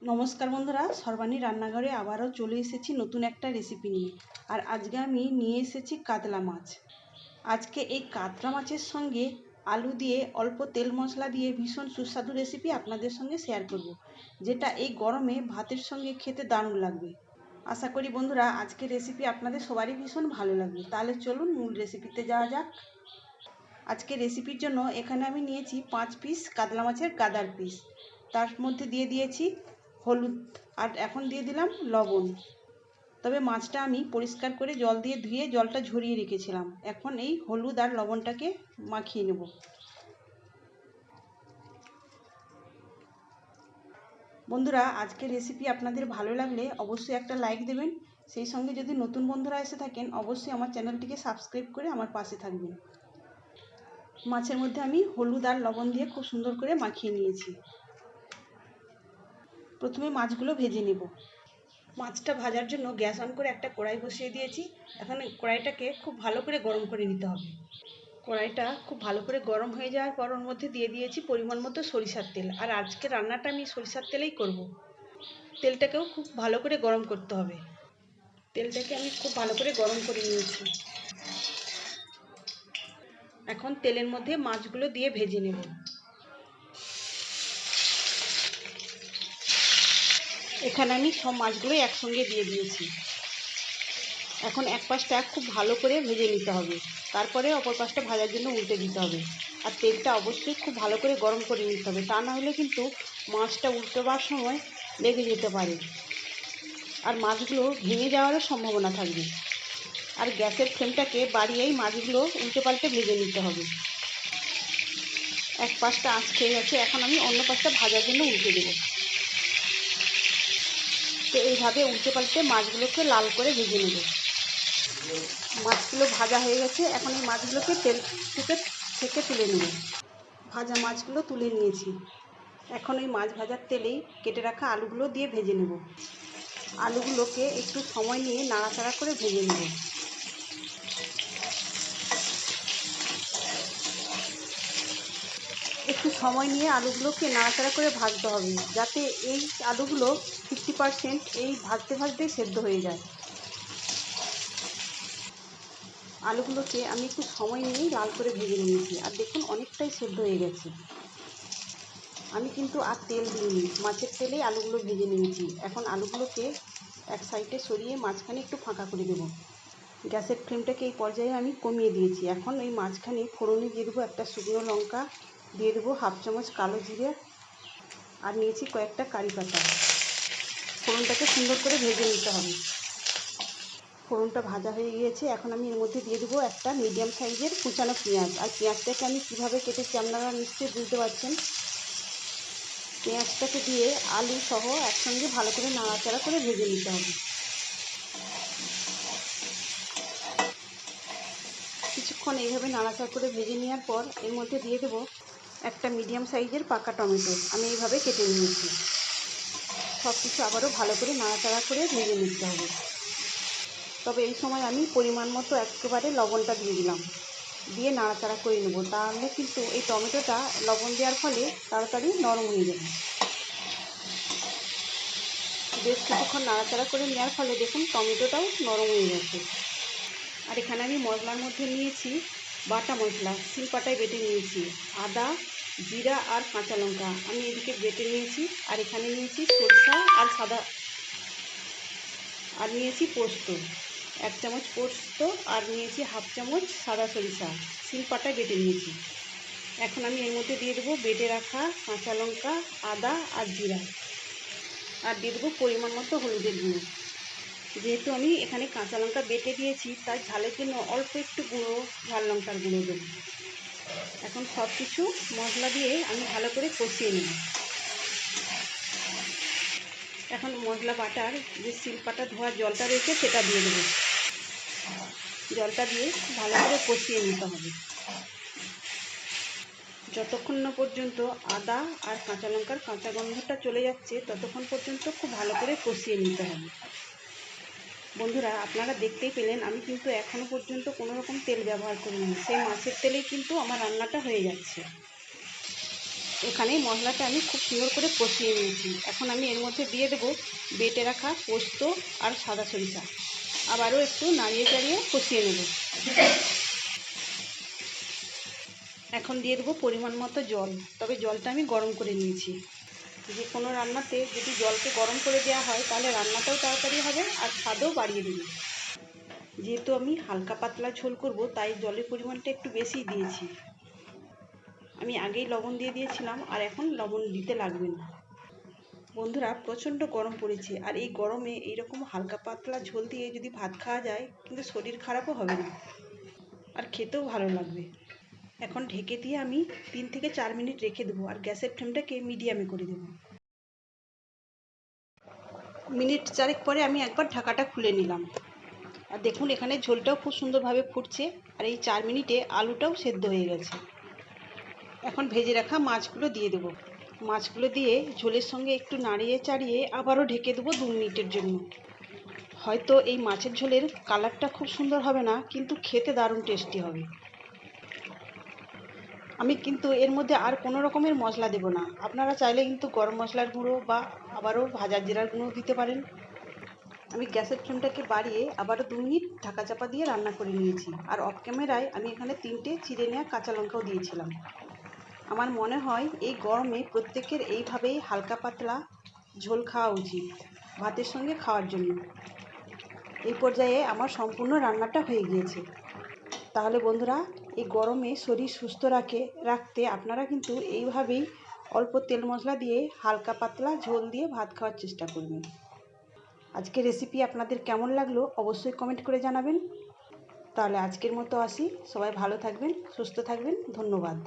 নমস্কার বন্ধুরা, সর্বাণী রান্নাঘরে আবারও চলে এসেছি নতুন একটা রেসিপি নিয়ে। আর আজকে আমি নিয়ে এসেছি কাতলা মাছ। আজকে এই কাতলা মাছের সঙ্গে আলু দিয়ে অল্প তেল মশলা দিয়ে ভীষণ সুস্বাদু রেসিপি আপনাদের সঙ্গে শেয়ার করব, যেটা এই গরমে ভাতের সঙ্গে খেতে দারুণ লাগবে। আশা করি বন্ধুরা আজকের রেসিপি আপনাদের সবারই ভীষণ ভালো লাগবে। তাহলে চলুন মূল রেসিপিতে যাওয়া যাক। আজকে রেসিপির জন্য এখানে আমি নিয়েছি 5 পিস কাতলা মাছের গাদার পিস। তার মধ্যে দিয়ে দিয়েছি হলুদ, আর এখন দিয়ে দিলাম লবণ। তবে মাছটা আমি পরিষ্কার করে জল দিয়ে ধুয়ে জলটা ঝরিয়ে রেখেছিলাম। এখন এই হলুদ আর লবণটাকে মাখিয়ে নেব। বন্ধুরা আজকের রেসিপি আপনাদের ভালো লাগলে অবশ্যই একটা লাইক দেবেন। সেই সঙ্গে যদি নতুন বন্ধুরা এসে থাকেন অবশ্যই আমার চ্যানেলটিকে সাবস্ক্রাইব করে আমার পাশে থাকবেন। মাছের মধ্যে আমি হলুদ আর লবণ দিয়ে খুব সুন্দর করে মাখিয়ে নিয়েছি। প্রথমে মাছগুলো ভেজে নেব। মাছটা ভাজার জন্য গ্যাস অন করে একটা কড়াই বসিয়ে দিয়েছি। এখন কড়াইটাকে খুব ভালো করে গরম করে নিতে হবে। কড়াইটা খুব ভালো করে গরম হয়ে যাওয়ার পর ওর মধ্যে দিয়ে দিয়েছি পরিমাণ মতো সরিষার তেল। আর আজকে রান্নাটা আমি সরিষার তেলেই করব। তেলটাকেও খুব ভালো করে গরম করতে হবে। তেলটাকে আমি খুব ভালো করে গরম করে নিয়েছি। এখন তেলের মধ্যে মাছগুলো দিয়ে ভেজে নেব। এখানে আমি সব মাছগুলো একসঙ্গে দিয়ে দিয়েছি। এখন এক পাশটা খুব ভালো করে ভেজে নিতে হবে, তারপরে অপর পাশটা ভাজার জন্য উল্টে দিতে হবে। আর তেলটা অবশ্যই খুব ভালো করে গরম করে নিতে হবে, তা না হলে কিন্তু মাছটা উল্টোবার সময় লেগে যেতে পারে আর মাছগুলো ভেঙে যাওয়ারও সম্ভাবনা থাকবে। আর গ্যাসের ফ্লেমটাকে বাড়িয়েই মাছগুলো উল্টে পাল্টে ভেজে নিতে হবে। এক পাশটা আঁচ খেয়ে গেছে, এখন আমি অন্য পাশটা ভাজার জন্য উল্টে দেবো। তো এইভাবে উল্টে পাল্টে মাছগুলোকে লাল করে ভেজে নেব। মাছগুলো ভাজা হয়ে গেছে, এখন এই মাছগুলোকে তেল থেকে তুলে নেব। ভাজা মাছগুলো তুলে নিয়েছি। এখন ওই মাছ ভাজার তেলেই কেটে রাখা আলুগুলো দিয়ে ভেজে নেব। আলুগুলোকে একটু সময় নিয়ে নাড়াচাড়া করে ভেজে নেব। একটু সময় নিয়ে আলুগুলোকে নাড়াচাড়া করে ভাজতে হবে, যাতে এই আলুগুলো 50% এই ভাজতে ভাজতেই সেদ্ধ হয়ে যায়। আলুগুলোকে আমি একটু সময় নিয়েই লাল করে ভেজে নিয়েছি, আর দেখুন অনেকটাই সেদ্ধ হয়ে গেছে। আমি কিন্তু আর তেল দিইনি, মাছের তেলেই আলুগুলো ভেজে নিয়েছি। এখন আলুগুলোকে এক সাইডে সরিয়ে মাঝখানে একটু ফাঁকা করে দেবো। গ্যাসের ফ্লেমটাকে এই পর্যায়ে আমি কমিয়ে দিয়েছি। এখন এই মাঝখানে ফোড়নে দিয়ে দেবো একটা শুকনো লঙ্কা, দিয়ে দেবো হাফ চামচ কালো জিরে, আর নিয়েছি কয়েকটা কারি পাতা। ফোড়নটাকে সুন্দর করে ভেজে নিতে হবে। ফোড়নটা ভাজা হয়ে গিয়েছে, এখন আমি এর মধ্যে দিয়ে দেবো একটা মিডিয়াম সাইজের কুচানো পেঁয়াজ। আর পেঁয়াজটাকে আমি কীভাবে কেটেছি আপনারা নিশ্চয়ই বুঝতে পারছেন। পেঁয়াজটাকে দিয়ে আলু সহ একসঙ্গে ভালো করে নাড়াচাড়া করে ভেজে নিতে হবে। কিছুক্ষণ এইভাবে নাড়াচাড়া করে ভেজে নেওয়ার পর এর মধ্যে দিয়ে দেবো একটা মিডিয়াম সাইজের পাকা টমেটো, আমি এইভাবে কেটে নিয়েছি। সব কিছু আবারও ভালো করে নাড়াচাড়া করে ভেজে নিতে হবে। তবে এই সময় আমি পরিমাণ মতো একেবারে লবণটা দিয়ে দিলাম, দিয়ে নাড়াচাড়া করে নেব। তাহলে কিন্তু এই টমেটোটা লবণ দেওয়ার ফলে তাড়াতাড়ি নরম হয়ে যাবে। বেশ কিছুক্ষণ নাড়াচাড়া করে নেওয়ার ফলে দেখুন টমেটোটাও নরম হয়ে গেছে। আর এখানে আমি মশলার মধ্যে নিয়েছি বাটা মশলা, শিলপাটায় বেটে নিয়েছি। আদা, জিরা আর কাঁচা লঙ্কা আমি এদিকে বেটে নিয়েছি। আর এখানে নিয়েছি সরষা আর সাদা, আর নিয়েছি পোস্ত, 1 চামচ পোস্ত, আর নিয়েছি হাফ চামচ সাদা সরিষা, শিলপাটায় বেটে নিয়েছি। এখন আমি এর মধ্যে দিয়ে দেবো বেটে রাখা কাঁচা লঙ্কা, আদা আর জিরা, আর দিয়ে দেবো পরিমাণ মতো হলুদের গুঁড়ো। যেহেতু আমি এখানে কাঁচা লঙ্কা বেটে দিয়েছি, তাই ঝালের জন্য অল্প একটু গুঁড়ো ঝাল লঙ্কার গুঁড়ো দেবো। এখন সব কিছু মশলা দিয়ে আমি ভালো করে কষিয়ে নেব। এখন মশলা বাটার যে শিলপাটা ধোয়া জলটা রয়েছে সেটা দিয়ে দেবো। জলটা দিয়ে ভালো করে কষিয়ে নিতে হবে। যতক্ষণ না পর্যন্ত আদা আর কাঁচা লঙ্কার কাঁচা গন্ধটা চলে যাচ্ছে ততক্ষণ পর্যন্ত খুব ভালো করে কষিয়ে নিতে হবে। বন্ধুরা আপনারা দেখতেই পেলেন আমি কিন্তু এখনও পর্যন্ত কোনো রকম তেল ব্যবহার করিনি, সেই মাছের তেলেই কিন্তু আমার রান্নাটা হয়ে যাচ্ছে। এখানে মশলাটা আমি খুব সুন্দর করে কষিয়ে নিয়েছি। এখন আমি এর মধ্যে দিয়ে দেবো বেটে রাখা পোস্ত আর সাদা সরিষা। আবারও একটু নাড়িয়ে চাড়িয়ে কষিয়ে নেব। এখন দিয়ে দেবো পরিমাণ মতো জল, তবে জলটা আমি গরম করে নিয়েছি। যে কোনো রান্নাতে যদি জলকে গরম করে দেওয়া হয় তাহলে রান্নাটাও তাড়াতাড়ি হবে আর স্বাদও বাড়িয়ে দেবে। যেহেতু আমি হালকা পাতলা ঝোল করব তাই জলের পরিমাণটা একটু বেশিই দিয়েছি। আমি আগেই লবণ দিয়ে দিয়েছিলাম আর এখন লবণ দিতে লাগবে না। বন্ধুরা, প্রচণ্ড গরম পড়েছে আর এই গরমে এইরকম হালকা পাতলা ঝোল দিয়ে যদি ভাত খাওয়া যায় কিন্তু শরীর খারাপও হবে না আর খেতেও ভালো লাগবে। এখন ঢেকে দিয়ে আমি 3 থেকে 4 মিনিট রেখে দেবো আর গ্যাসের ফ্লেমটাকে মিডিয়ামে করে দেবো। মিনিট 4 পরে আমি একবার ঢাকাটা খুলে নিলাম আর দেখুন এখানে ঝোলটাও খুব সুন্দরভাবে ফুটছে আর এই 4 মিনিটে আলুটাও সেদ্ধ হয়ে গেছে। এখন ভেজে রাখা মাছগুলো দিয়ে দেবো। মাছগুলো দিয়ে ঝোলের সঙ্গে একটু নাড়িয়ে চাড়িয়ে আবারও ঢেকে দেবো 2 মিনিটের জন্য। হয়তো এই মাছের ঝোলের কালারটা খুব সুন্দর হবে না, কিন্তু খেতে দারুণ টেস্টি হবে। আমি কিন্তু এর মধ্যে আর কোনো রকমের মশলা দেব না। আপনারা চাইলে কিন্তু গরম মশলার গুঁড়ো বা আবারও ভাজা জিরার গুঁড়ো দিতে পারেন। আমি গ্যাসের ফ্লেমটাকে বাড়িয়ে আবারও 2 মিনিট ঢাকা চাপা দিয়ে রান্না করে নিয়েছি আর অফ ক্যামেরায় আমি এখানে 3টে চিড়ে নেওয়া কাঁচা লঙ্কাও দিয়েছিলাম। আমার মনে হয় এই গরমে প্রত্যেকের এইভাবেই হালকা পাতলা ঝোল খাওয়া উচিত ভাতের সঙ্গে খাওয়ার জন্য। এই পর্যায়ে আমার সম্পূর্ণ রান্নাটা হয়ে গিয়েছে। তাহলে বন্ধুরা, এই গরমে শরীর সুস্থ রাখতে আপনারা কিন্তু এইভাবেই অল্প তেল মশলা দিয়ে হালকা পাতলা ঝোল দিয়ে ভাত খাওয়ার চেষ্টা করবেন। আজকের রেসিপি আপনাদের কেমন লাগলো অবশ্যই কমেন্ট করে জানাবেন। তাহলে আজকের মতো আসি। সবাই ভালো থাকবেন, সুস্থ থাকবেন। ধন্যবাদ।